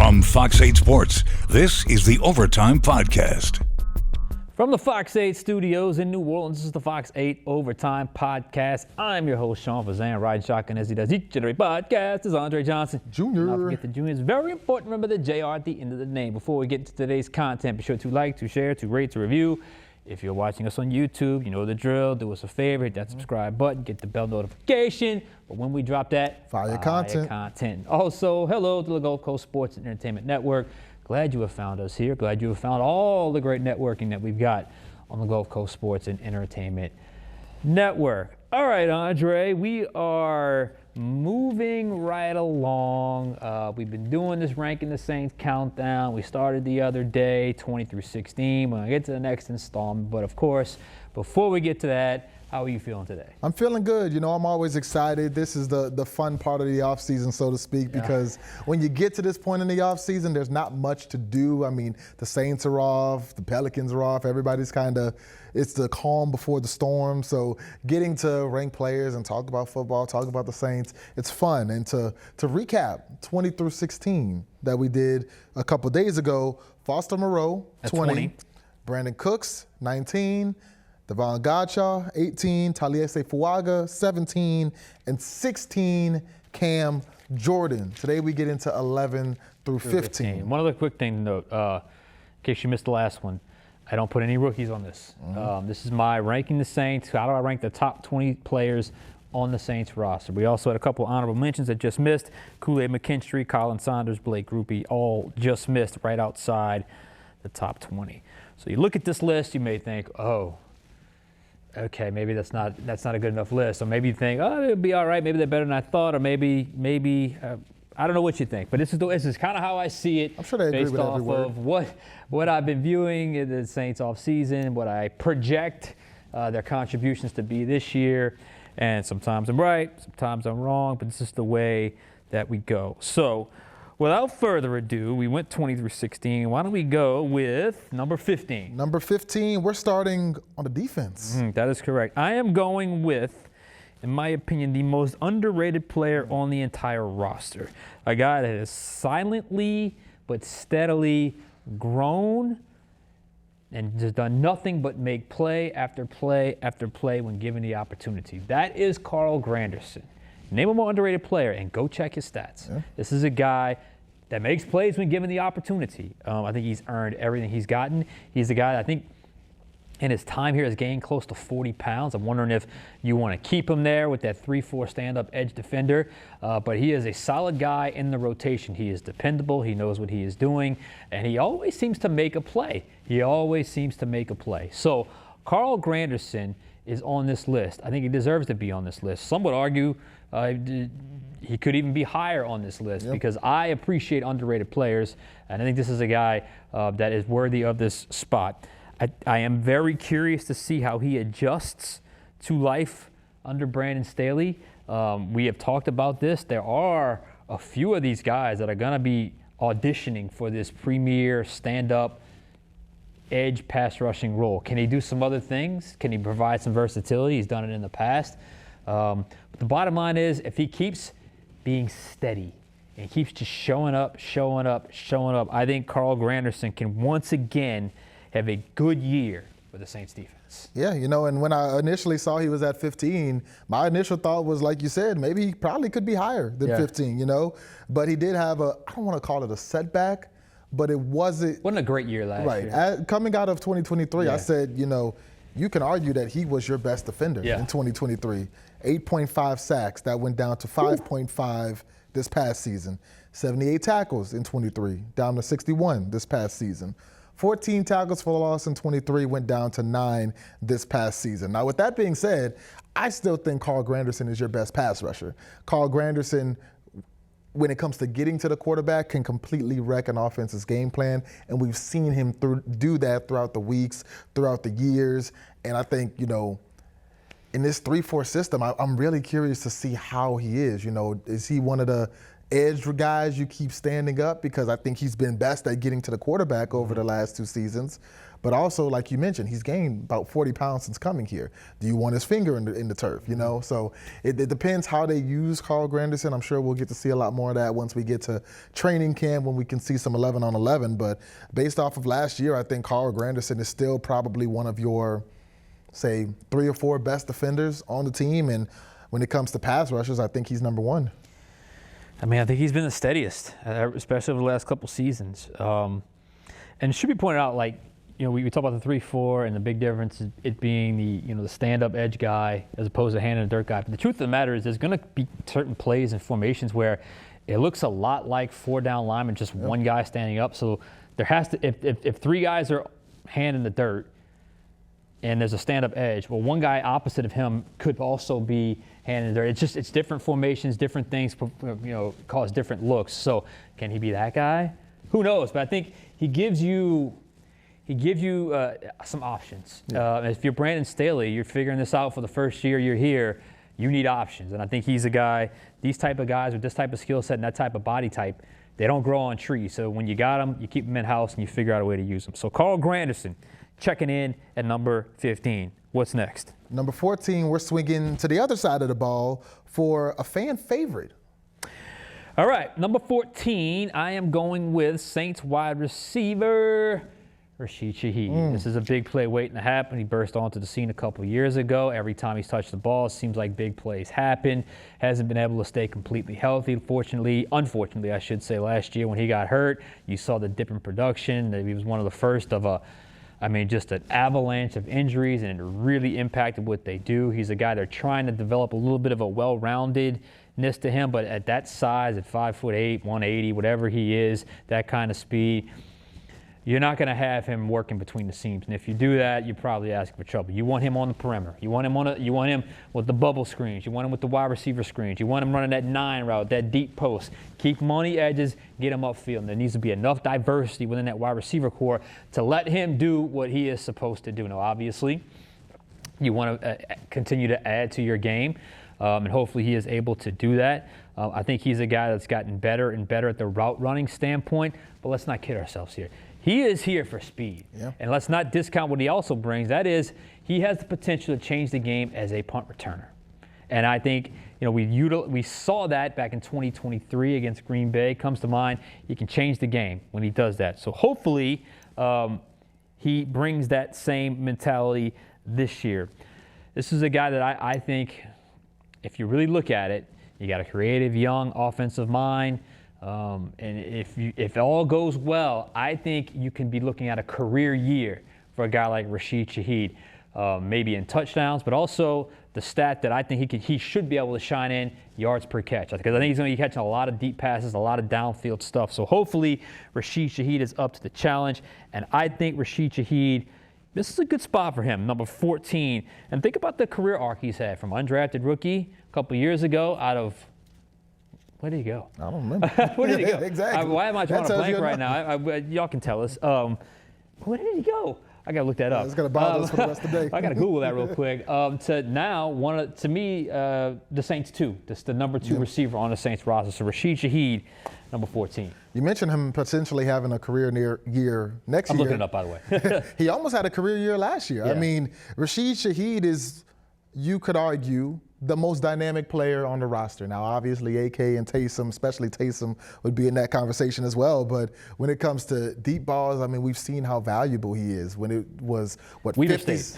From Fox 8 Sports, this is the Overtime Podcast. From the Fox 8 studios in New Orleans, this is the Fox 8 Overtime Podcast. I'm your host, Sean Fazende, riding shotgun as he does each and every podcast. This is Andre Johnson. Junior. Don't forget the Junior. It's very important. Remember the JR at the end of the name. Before we get into today's content, be sure to like, to share, to rate, to review. If you're watching us on YouTube, you know the drill. Do us a favor, hit that subscribe button, get the bell notification. But when we drop that, fire content. Also, hello to the Gulf Coast Sports and Entertainment Network. Glad you have found us here. Glad you have found all the great networking that we've got on the Gulf Coast Sports and Entertainment Network. All right, Andre, we are moving right along. We've been doing this Ranking the Saints countdown. We started the other day, 20 through 16. We're going to get to the next installment. But, of course, before we get to that, how are you feeling today? I'm feeling good. You know, I'm always excited. This is the fun part of the offseason, so to speak, because when you get to this point in the offseason, there's not much to do. I mean, the Saints are off, the Pelicans are off. Everybody's it's the calm before the storm. So getting to rank players and talk about football, talk about the Saints, it's fun. And to recap 20 through 16 that we did a couple days ago, Foster Moreau, 20. Brandon Cooks, 19. Devon Godshaw, 18, Taliese Fuaga, 17, and 16, Cam Jordan. Today we get into 11 through 15. One other quick thing to note, in case you missed the last one, I don't put any rookies on this. This is my Ranking the Saints. How do I rank the top 20 players on the Saints roster? We also had a couple honorable mentions that just missed. Kool-Aid McKinstry, Colin Saunders, Blake Grupe, all just missed right outside the top 20. So you look at this list, you may think, okay, maybe that's not a good enough list. Or maybe you think, it'll be all right. Maybe they're better than I thought. Or maybe I don't know what you think. But this is kind of how I see it. I'm sure they agree based with off every word. of what I've been viewing in the Saints off season, what I project their contributions to be this year. And sometimes I'm right, sometimes I'm wrong. But this is the way that we go. So, without further ado, we went 20 through 16. Why don't we go with number 15? Number 15, we're starting on the defense. That is correct. I am going with, in my opinion, the most underrated player on the entire roster. A guy that has silently but steadily grown and just done nothing but make play after play after play when given the opportunity. That is Carl Granderson. Name a more underrated player and go check his stats. Yeah. This is a guy that makes plays when given the opportunity. I think he's earned everything he's gotten. He's a guy that I think in his time here has gained close to 40 pounds. I'm wondering if you want to keep him there with that 3-4 stand-up edge defender. But he is a solid guy in the rotation. He is dependable. He knows what he is doing. And he always seems to make a play. So Carl Granderson is on this list. I think he deserves to be on this list. Some would argue he could even be higher on this list because I appreciate underrated players, and I think this is a guy that is worthy of this spot. I am very curious to see how he adjusts to life under Brandon Staley. We have talked about this. There are a few of these guys that are going to be auditioning for this premier stand-up edge pass rushing role. Can he do some other things? Can he provide some versatility? He's done it in the past. But the bottom line is, if he keeps being steady and keeps just showing up, I think Carl Granderson can once again have a good year with the Saints defense. Yeah, and when I initially saw he was at 15, my initial thought was, like you said, maybe he probably could be higher than 15, But he did have I don't want to call it a setback, but it wasn't a great year last year. Coming out of 2023, I said, you can argue that he was your best defender in 2023. 8.5 sacks, that went down to 5.5 this past season. 78 tackles in 23, down to 61 this past season. 14 tackles for loss in 23, went down to 9 this past season. Now, with that being said, I still think Carl Granderson is your best pass rusher. Carl Granderson, when it comes to getting to the quarterback, can completely wreck an offense's game plan, and we've seen him do that throughout the weeks, throughout the years, and I think, in this 3-4 system, I'm really curious to see how he is. Is he one of the edge guys you keep standing up, because I think he's been best at getting to the quarterback over the last 2 seasons. But also, like you mentioned, he's gained about 40 pounds since coming here. Do you want his finger in the turf, you know? So it depends how they use Carl Granderson. I'm sure we'll get to see a lot more of that once we get to training camp, when we can see some 11 on 11. But based off of last year, I think Carl Granderson is still probably one of your, say, 3 or 4 best defenders on the team. And when it comes to pass rushers, I think he's number 1. I mean, I think he's been the steadiest, especially over the last couple seasons. And it should be pointed out, like, you know, we talk about the 3-4 and the big difference is it being the stand-up edge guy as opposed to hand in the dirt guy. But the truth of the matter is, there's going to be certain plays and formations where it looks a lot like 4-down linemen, just one guy standing up. So there has to, if 3 guys are hand in the dirt and there's a stand-up edge, well, one guy opposite of him could also be hand in the dirt. It's different formations, different things, cause different looks. So can he be that guy? Who knows? But I think he gives you some options. If you're Brandon Staley, you're figuring this out for the first year you're here, you need options. And I think he's a guy, these type of guys with this type of skill set and that type of body type, they don't grow on trees. So when you got them, you keep them in-house and you figure out a way to use them. So Carl Granderson checking in at number 15. What's next? Number 14, we're swinging to the other side of the ball for a fan favorite. All right, number 14, I am going with Saints wide receiver Rashid Shaheed. This is a big play waiting to happen. He burst onto the scene a couple years ago. Every time he's touched the ball, it seems like big plays happen. Hasn't been able to stay completely healthy. Unfortunately, I should say, last year when he got hurt, you saw the dip in production. He was one of the first of just an avalanche of injuries, and it really impacted what they do. He's a guy they're trying to develop a little bit of a well-roundedness to him, but at that size, at 5'8", 180, whatever he is, that kind of speed, you're not going to have him working between the seams. And if you do that, you're probably asking for trouble. You want him on the perimeter. You want him with the bubble screens. You want him with the wide receiver screens. You want him running that 9 route, that deep post. Keep him on the edges, get him upfield. And there needs to be enough diversity within that wide receiver core to let him do what he is supposed to do. Now, obviously, you want to continue to add to your game, and hopefully he is able to do that. I think he's a guy that's gotten better and better at the route running standpoint, but let's not kid ourselves here. He is here for speed. Yeah. And let's not discount what he also brings. That is, he has the potential to change the game as a punt returner. And I think, we saw that back in 2023 against Green Bay. Comes to mind. He can change the game when he does that. So hopefully he brings that same mentality this year. This is a guy that I think, if you really look at it, you got a creative, young offensive mind. And if all goes well, I think you can be looking at a career year for a guy like Rashid Shaheed, maybe in touchdowns, but also the stat that I think he should be able to shine in, yards per catch. Because I think he's going to be catching a lot of deep passes, a lot of downfield stuff. So hopefully Rashid Shaheed is up to the challenge. And I think Rashid Shaheed, this is a good spot for him, number 14. And think about the career arc he's had from undrafted rookie a couple years ago out of – where did he go? I don't remember. Where did he go? Exactly. Why am I drawing a blank right now? Y'all can tell us. Where did he go? I got to look that up. It's going to bother us for the rest of the day. I got to Google that real quick. To now, the Saints 2. This is the number 2 receiver on the Saints roster. So Rashid Shaheed, number 14. You mentioned him potentially having a career year next year. I'm looking it up, by the way. He almost had a career year last year. Yeah. I mean, Rashid Shaheed is, you could argue, the most dynamic player on the roster. Now, obviously, AK and Taysom, especially Taysom, would be in that conversation as well. But when it comes to deep balls, I mean, we've seen how valuable he is. When it was, Weber State.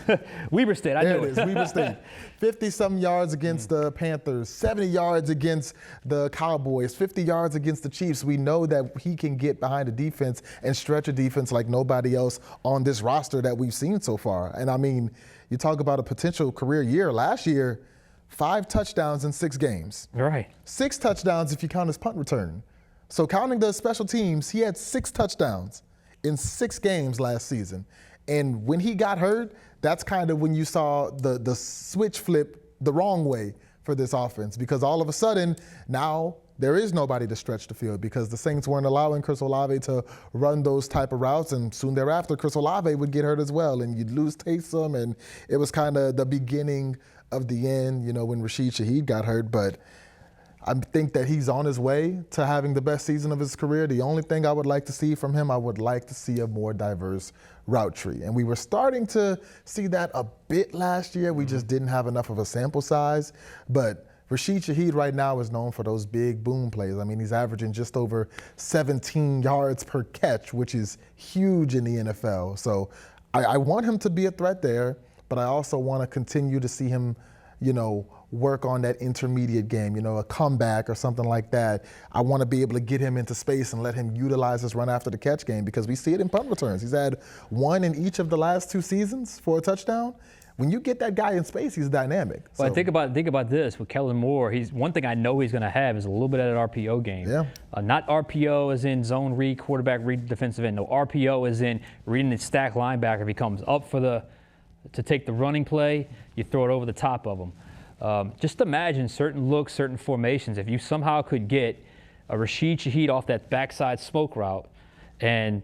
Weber State, I know it. Weber State. 50-some yards against the Panthers, 70 yards against the Cowboys, 50 yards against the Chiefs. We know that he can get behind a defense and stretch a defense like nobody else on this roster that we've seen so far. And, I mean, you talk about a potential career year. Last year, 5 touchdowns in 6 games. Right. 6 touchdowns if you count his punt return. So counting the special teams, he had 6 touchdowns in 6 games last season. And when he got hurt, that's kind of when you saw the switch flip the wrong way for this offense, because all of a sudden now there is nobody to stretch the field because the Saints weren't allowing Chris Olave to run those type of routes, and soon thereafter Chris Olave would get hurt as well, and you'd lose Taysom, and it was kind of the beginning of the end, when Rashid Shaheed got hurt. But I think that he's on his way to having the best season of his career. The only thing I would like to see from him, I would like to see a more diverse route tree. And we were starting to see that a bit last year. We just didn't have enough of a sample size. But Rashid Shaheed right now is known for those big boom plays. I mean, he's averaging just over 17 yards per catch, which is huge in the NFL. So I want him to be a threat there, but I also want to continue to see him, work on that intermediate game, a comeback or something like that. I want to be able to get him into space and let him utilize his run after the catch game, because we see it in punt returns. He's had one in each of the last 2 seasons for a touchdown. When you get that guy in space, he's dynamic. Well, So, think about this with Kellen Moore. One thing I know he's going to have is a little bit of that RPO game. Yeah. Not RPO as in zone read, quarterback read, defensive end. No, RPO as in reading the stack linebacker. If he comes up to take the running play, you throw it over the top of him. Just imagine certain looks, certain formations. If you somehow could get a Rashid Shaheed off that backside smoke route, and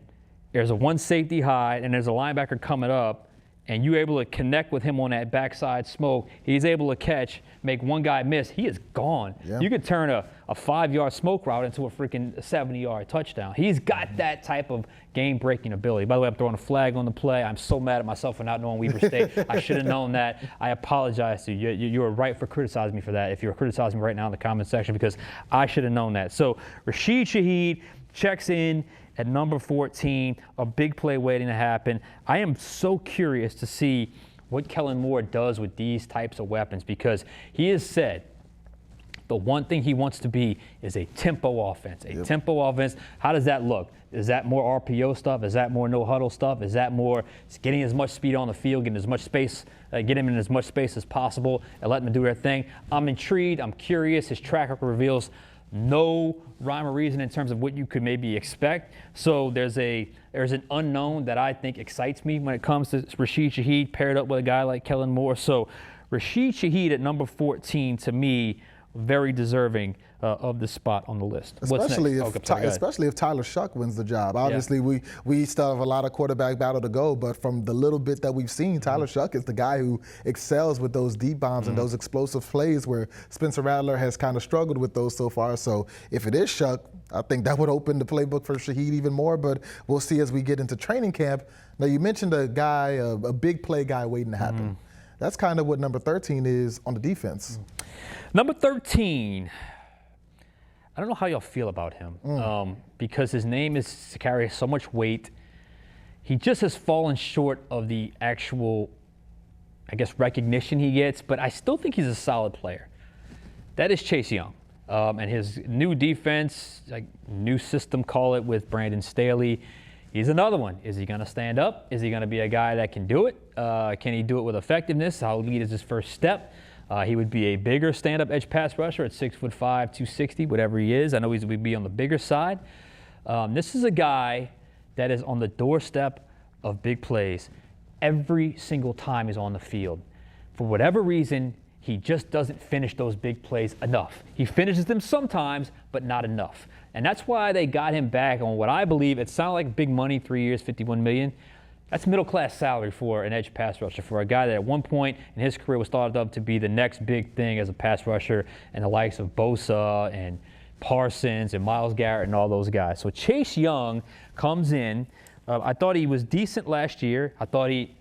there's a one safety high, and there's a linebacker coming up, and you're able to connect with him on that backside smoke, he's able to catch, make one guy miss, he is gone. Yeah. You could turn a 5-yard smoke route into a freaking 70-yard touchdown. He's got that type of game-breaking ability. By the way, I'm throwing a flag on the play. I'm so mad at myself for not knowing Weber State. I should have known that. I apologize to you. You were right for criticizing me for that, if you're criticizing me right now in the comment section, because I should have known that. So Rashid Shaheed checks in at number 14, a big play waiting to happen. I am so curious to see what Kellen Moore does with these types of weapons, because he has said the one thing he wants to be is a tempo offense. Tempo offense, how does that look? Is that more RPO stuff? Is that more no-huddle stuff? Is that more getting as much speed on the field, getting as much space, get him in as much space as possible and letting them do their thing? I'm intrigued. I'm curious. His track record reveals no rhyme or reason in terms of what you could maybe expect. So there's an unknown that I think excites me when it comes to Rashid Shaheed paired up with a guy like Kellen Moore. So Rashid Shaheed at number 14, to me, very deserving of the spot on the list. especially if Tyler Shuck wins the job. Obviously, we still have a lot of quarterback battle to go, but from the little bit that we've seen, Tyler Shuck is the guy who excels with those deep bombs and those explosive plays, where Spencer Rattler has kind of struggled with those so far. So if it is Shuck, I think that would open the playbook for Shaheed even more, but we'll see as we get into training camp. Now, you mentioned a guy, a big play guy waiting to happen. That's kind of what number 13 is on the defense. Number 13, I don't know how y'all feel about him, because his name carries so much weight. He just has fallen short of the actual, recognition he gets, but I still think he's a solid player. That is Chase Young. And his new defense, new system, call it, with Brandon Staley. He's another one. Is he going to stand up? Is he going to be a guy that can do it? Can he do it with effectiveness? How lead is his first step? He would be a bigger stand-up edge pass rusher at 6'5", 260, whatever he is. I know he'd be on the bigger side. This is a guy that is on the doorstep of big plays every single time he's on the field. For whatever reason, he just doesn't finish those big plays enough. He finishes them sometimes, but not enough. And that's why they got him back on what I believe, it sounded like big money, 3 years, $51 million. That's middle-class salary for an edge pass rusher, for a guy that at one point in his career was thought of to be the next big thing as a pass rusher, and the likes of Bosa and Parsons and Myles Garrett and all those guys. So Chase Young comes in. I thought he was decent last year. I thought he,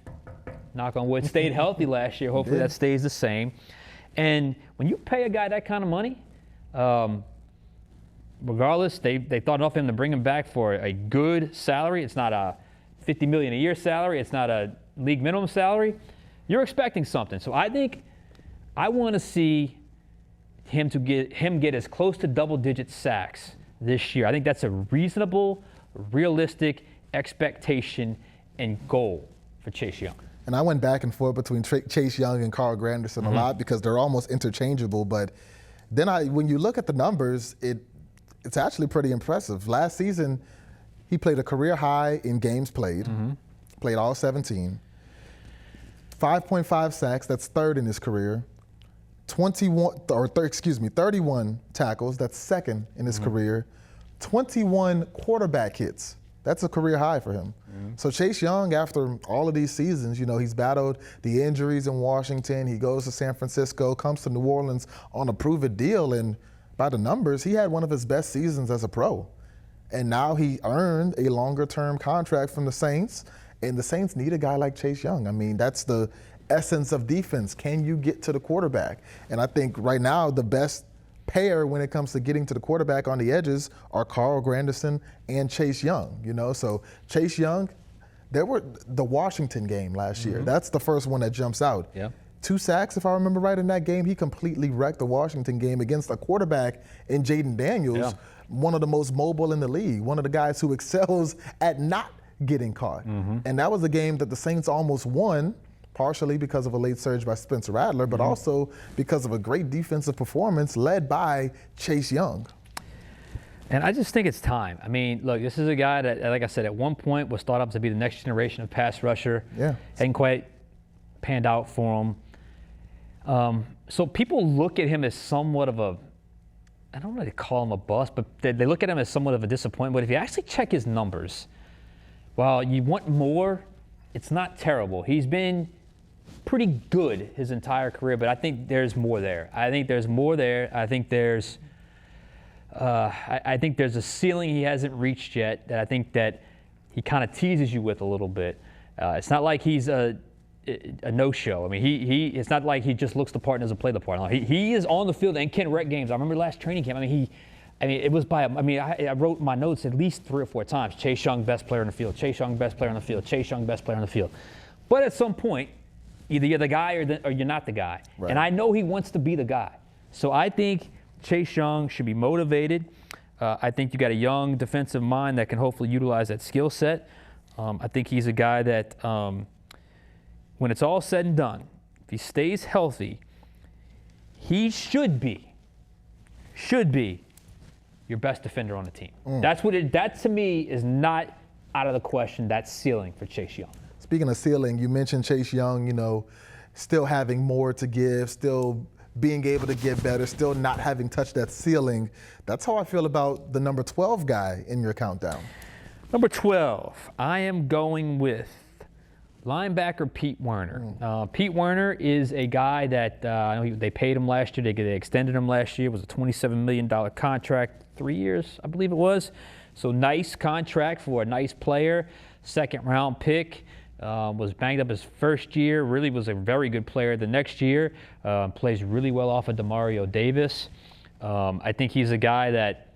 knock on wood, stayed healthy last year. Hopefully that stays the same. And when you pay a guy that kind of money, regardless, they thought enough of him to bring him back for a good salary. It's not a $50 million a year salary. It's not a league minimum salary. You're expecting something. So I think I want to see him get as close to double-digit sacks this year. I think that's a reasonable, realistic expectation and goal for Chase Young. And I went back and forth between Chase Young and Carl Granderson a lot, because they're almost interchangeable. But then when you look at the numbers, it's actually pretty impressive. Last season, he played a career high in games played, played all 17, 5.5 sacks, that's third in his career, 31 tackles, that's second in his career, 21 quarterback hits. That's a career high for him. So Chase Young, after all of these seasons, he's battled the injuries in Washington. He goes to San Francisco, comes to New Orleans on a prove-it deal, and by the numbers, he had one of his best seasons as a pro. And now he earned a longer-term contract from the Saints, and the Saints need a guy like Chase Young. I mean, that's the essence of defense. Can you get to the quarterback? And I think right now the best pair when it comes to getting to the quarterback on the edges are Carl Granderson and Chase Young. So Chase Young, there were the Washington game last year. That's the first one that jumps out. Yeah. 2 sacks, if I remember right, in that game. He completely wrecked the Washington game against a quarterback in Jaden Daniels, one of the most mobile in the league, one of the guys who excels at not getting caught. And that was a game that the Saints almost won, partially because of a late surge by Spencer Rattler, but also because of a great defensive performance led by Chase Young. And I just think it's time. I mean, look, this is a guy that, like I said, at one point was thought of to be the next generation of pass rusher. Hadn't quite panned out for him. So people look at him as somewhat of a, I don't really call him a bust, but they look at him as somewhat of a disappointment. But if you actually check his numbers, while you want more, it's not terrible. He's been pretty good his entire career, but I think there's more there. I think there's a ceiling he hasn't reached yet that I think that he kind of teases you with a little bit. It's not like he's a no-show. I mean, it's not like he just looks the part and doesn't play the part. No, he is on the field and can wreck games. I remember last training camp. I wrote my notes at least 3 or 4 times. Chase Young, best player on the field. Chase Young, best player on the field. Chase Young, best player on the field. But at some point, either you're the guy or you're not the guy. Right. And I know he wants to be the guy. So I think Chase Young should be motivated. I think you got a young defensive mind that can hopefully utilize that skill set. I think he's a guy that, when it's all said and done, if he stays healthy, he should be your best defender on the team. That to me is not out of the question. That's ceiling for Chase Young. Speaking of ceiling, you mentioned Chase Young, still having more to give, still being able to get better, still not having touched that ceiling. That's how I feel about the number 12 guy in your countdown. Number 12, I am going with linebacker Pete Werner. Pete Werner is a guy that I know they paid him last year. They extended him last year. It was a $27 million contract, 3 years, I believe it was. So nice contract for a nice player. 2nd-round pick. Was banged up his first year, really was a very good player the next year, plays really well off of Demario Davis. I think he's a guy that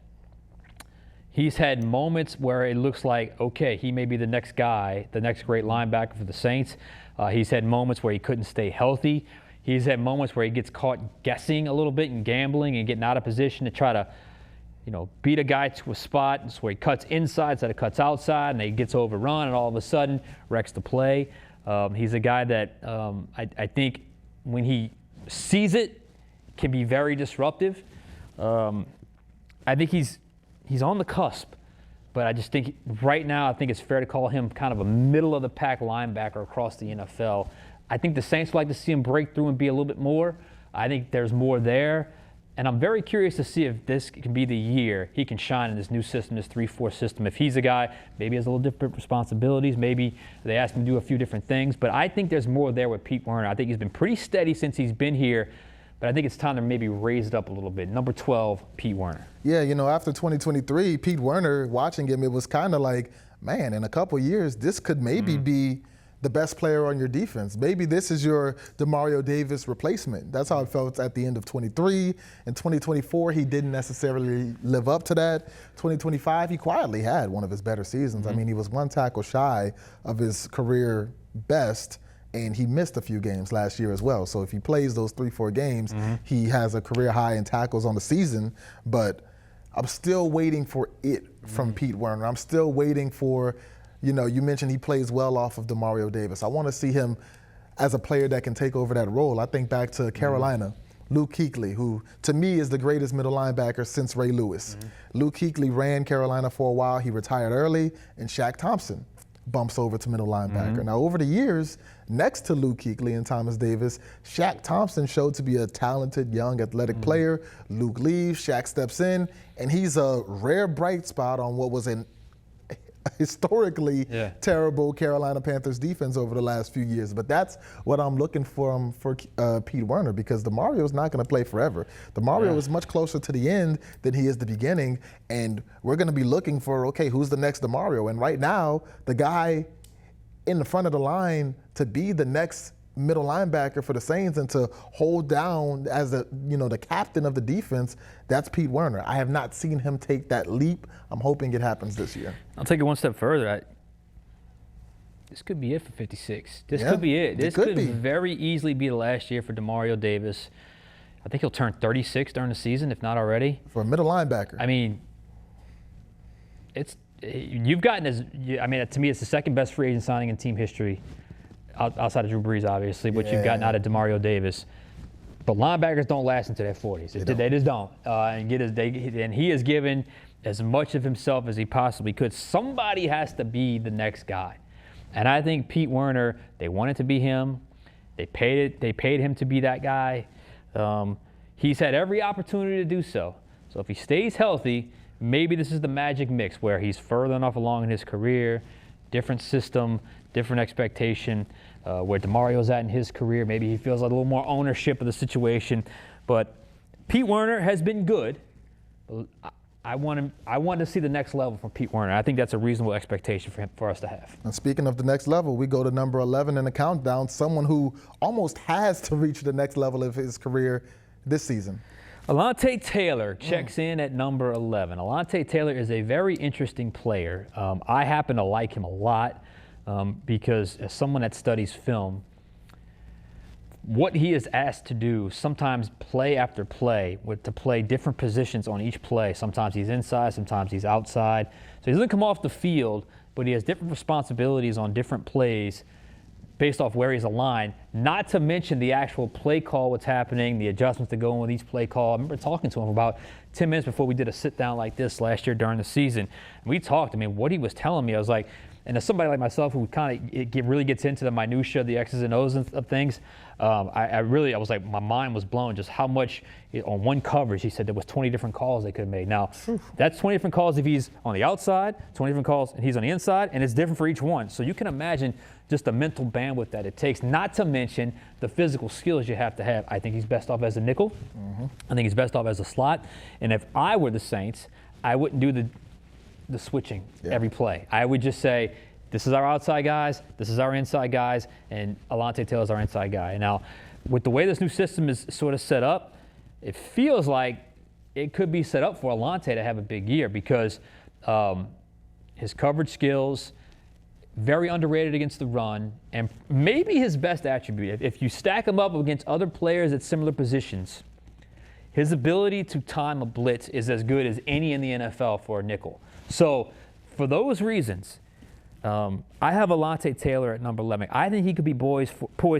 he's had moments where it looks like, okay, he may be the next guy, the next great linebacker for the Saints. He's had moments where he couldn't stay healthy. He's had moments where he gets caught guessing a little bit and gambling and getting out of position to try to beat a guy to a spot. It's where he cuts inside instead of cuts outside, and he gets overrun, and all of a sudden wrecks the play. He's a guy that I think when he sees it, can be very disruptive. I think he's on the cusp, but I just think right now I think it's fair to call him kind of a middle-of-the-pack linebacker across the NFL. I think the Saints would like to see him break through and be a little bit more. I think there's more there. And I'm very curious to see if this can be the year he can shine in this new system, this 3-4 system. If he's a guy, maybe has a little different responsibilities, maybe they ask him to do a few different things. But I think there's more there with Pete Werner. I think he's been pretty steady since he's been here, but I think it's time to maybe raise it up a little bit. Number 12, Pete Werner. Yeah, after 2023, Pete Werner, watching him, it was kind of like, man, in a couple years, this could maybe be the best player on your defense. Maybe this is your Demario Davis replacement. That's how it felt at the end of 23. In 2024, he didn't necessarily live up to that. 2025, he quietly had one of his better seasons. I mean, he was 1 tackle shy of his career best, and he missed a few games last year as well. So if he plays those 3-4 games, he has a career high in tackles on the season. But I'm still waiting for it from Pete Werner. I'm still waiting for, you mentioned he plays well off of Demario Davis. I want to see him as a player that can take over that role. I think back to Carolina, Luke Kuechly, who to me is the greatest middle linebacker since Ray Lewis. Luke Kuechly ran Carolina for a while. He retired early, and Shaq Thompson bumps over to middle linebacker. Now, over the years, next to Luke Kuechly and Thomas Davis, Shaq Thompson showed to be a talented, young, athletic player. Luke leaves, Shaq steps in, and he's a rare bright spot on what was historically terrible Carolina Panthers defense over the last few years. But that's what I'm looking for Pete Werner, because DeMario's not going to play forever. DeMario is much closer to the end than he is the beginning, and we're going to be looking for, okay, who's the next DeMario? And right now, the guy in the front of the line to be the next middle linebacker for the Saints and to hold down as the captain of the defense, that's Pete Werner. I have not seen him take that leap. I'm hoping it happens this year. I'll take it one step further. This could be it for 56. This could be it. This could very easily be the last year for Demario Davis. I think he'll turn 36 during the season, if not already. For a middle linebacker. I mean, you've gotten to me, it's the second best free agent signing in team history, outside of Drew Brees, obviously, but you've gotten out of Demario Davis. But linebackers don't last into their 40s. They just don't. And he has given as much of himself as he possibly could. Somebody has to be the next guy. And I think Pete Werner, they wanted to be him. They paid him to be that guy. He's had every opportunity to do so. So if he stays healthy, maybe this is the magic mix where he's further enough along in his career, different system, different expectation, where DeMario's at in his career. Maybe he feels a little more ownership of the situation. But Pete Werner has been good. I want to see the next level from Pete Werner. I think that's a reasonable expectation for us to have. And speaking of the next level, we go to number 11 in the countdown, someone who almost has to reach the next level of his career this season. Alontae Taylor checks in at number 11. Alontae Taylor is a very interesting player. I happen to like him a lot because as someone that studies film, what he is asked to do, sometimes play after play, to play different positions on each play. Sometimes he's inside, sometimes he's outside. So he doesn't come off the field, but he has different responsibilities on different plays based off where he's aligned, not to mention the actual play call, what's happening, the adjustments that go in with each play call. I remember talking to him about 10 minutes before we did a sit-down like this last year during the season. And we talked. I mean, what he was telling me, I was like, and as somebody like myself who kind of really gets into the minutia, the X's and O's of things, I was like, my mind was blown just how much on one coverage. He said there was 20 different calls they could have made. Now, that's 20 different calls if he's on the outside, 20 different calls and he's on the inside, and it's different for each one. So you can imagine just the mental bandwidth that it takes, not to mention the physical skills you have to have. I think he's best off as a nickel. I think he's best off as a slot. And if I were the Saints, I wouldn't do the switching every play. I would just say, this is our outside guys, this is our inside guys, and Alontae Taylor's our inside guy. Now, with the way this new system is sort of set up, it feels like it could be set up for Alontae to have a big year because his coverage skills, very underrated against the run, and maybe his best attribute, if you stack him up against other players at similar positions, his ability to time a blitz is as good as any in the NFL for a nickel. So for those reasons, I have Alontae Taylor at number 11. I think he could be poised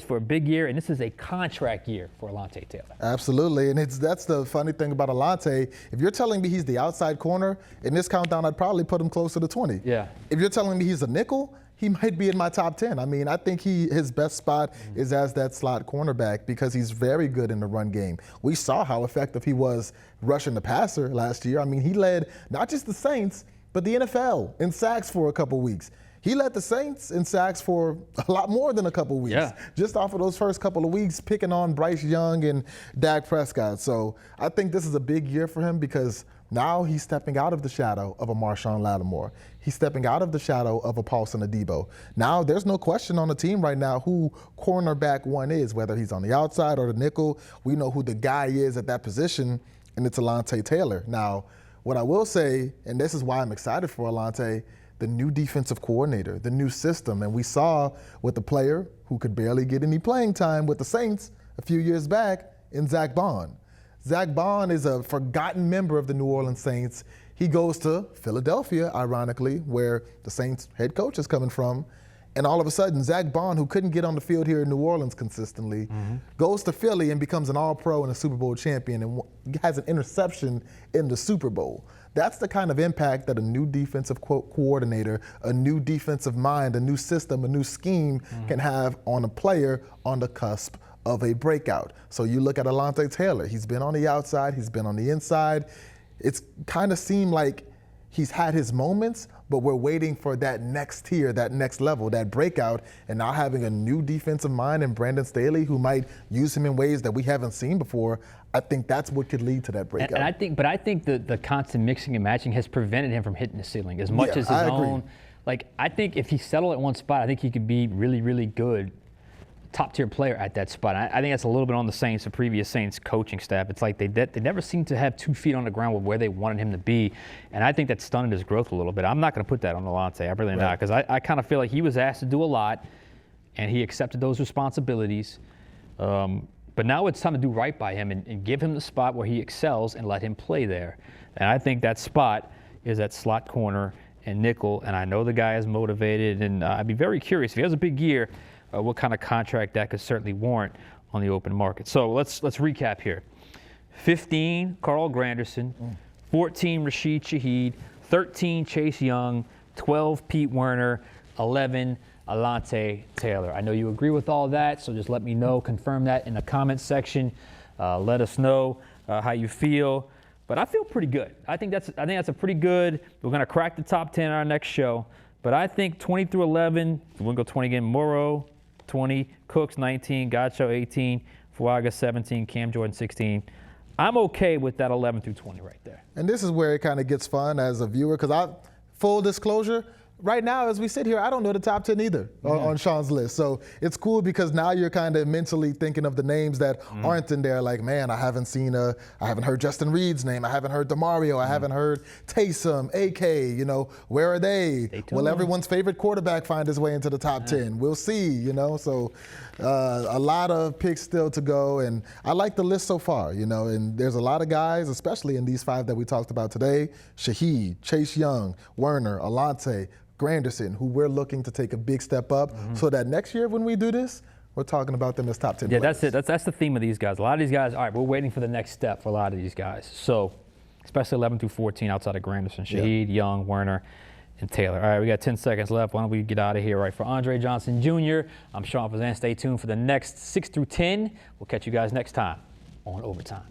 for a big year, and this is a contract year for Alontae Taylor. Absolutely, and that's the funny thing about Alontae. If you're telling me he's the outside corner, in this countdown, I'd probably put him closer to 20. Yeah. If you're telling me he's a nickel, he might be in my top 10. I mean, I think his best spot is as that slot cornerback because he's very good in the run game. We saw how effective he was rushing the passer last year. I mean, he led not just the Saints, but the NFL in sacks for a couple weeks. He led the Saints in sacks for a lot more than a couple weeks, just off of those first couple of weeks, picking on Bryce Young and Dak Prescott. So I think this is a big year for him because now he's stepping out of the shadow of a Marshawn Lattimore. He's stepping out of the shadow of a Paulson Adebo. Now there's no question on the team right now who cornerback one is, whether he's on the outside or the nickel. We know who the guy is at that position, and it's Alontae Taylor. Now, what I will say, and this is why I'm excited for Alontae, the new defensive coordinator, the new system. And we saw with the player who could barely get any playing time with the Saints a few years back in Zach Bond. Zach Bond is a forgotten member of the New Orleans Saints. He goes to Philadelphia, ironically, where the Saints head coach is coming from. And all of a sudden, Zach Bond, who couldn't get on the field here in New Orleans consistently, goes to Philly and becomes an All-Pro and a Super Bowl champion and has an interception in the Super Bowl. That's the kind of impact that a new defensive coordinator, a new defensive mind, a new system, a new scheme can have on a player on the cusp of a breakout. So you look at Alontae Taylor. He's been on the outside. He's been on the inside. It's kind of seemed like he's had his moments, but we're waiting for that next tier, that next level, that breakout, and now having a new defensive mind in Brandon Staley who might use him in ways that we haven't seen before. I think that's what could lead to that breakout. And I think the constant mixing and matching has prevented him from hitting the ceiling as much as his own. Like, I think if he settled at one spot, I think he could be really, really good, top-tier player at that spot. I think that's a little bit on the Saints, the previous Saints coaching staff. It's like they never seem to have 2 feet on the ground with where they wanted him to be, and I think that stunted his growth a little bit. I'm not going to put that on Alontae. I really not, because I kind of feel like he was asked to do a lot, and he accepted those responsibilities. But now it's time to do right by him and give him the spot where he excels and let him play there. And I think that spot is at slot corner and nickel, and I know the guy is motivated, and I'd be very curious if he has a big year, what kind of contract that could certainly warrant on the open market. So let's recap here. 15, Carl Granderson. 14, Rashid Shaheed. 13, Chase Young. 12, Pete Werner. 11, Alontae Taylor. I know you agree with all that, so just let me know, confirm that in the comments section. Let us know how you feel. But I feel pretty good. I think that's a pretty good. We're going to crack the top 10 in our next show. But I think 20 through 11, we're going to go 20 again. Morrow, 20, Cooks, 19, Gacho, 18, Fuaga, 17, Cam Jordan, 16. I'm okay with that 11 through 20 right there. And this is where it kind of gets fun as a viewer, because full disclosure, right now, as we sit here, I don't know the top 10 either on Sean's list. So it's cool because now you're kind of mentally thinking of the names that aren't in there. Like, man, I haven't heard Justin Reed's name. I haven't heard DeMario. I haven't heard Taysom, AK. You know, where are they? Will everyone's favorite quarterback find his way into the top 10? We'll see. You know, so a lot of picks still to go, and I like the list so far. You know, and there's a lot of guys, especially in these 5 that we talked about today: Shaheed, Chase Young, Werner, Alontae, Granderson, who we're looking to take a big step up, so that next year when we do this, we're talking about them as top 10 players. That's it. That's the theme of these guys. A lot of these guys, all right, we're waiting for the next step for a lot of these guys. So, especially 11 through 14 outside of Granderson, Shaheed, Young, Werner, and Taylor. All right, we got 10 seconds left. Why don't we get out of here? All right, for Andre Johnson Jr., I'm Sean Fazende. Stay tuned for the next 6 through 10. We'll catch you guys next time on Overtime.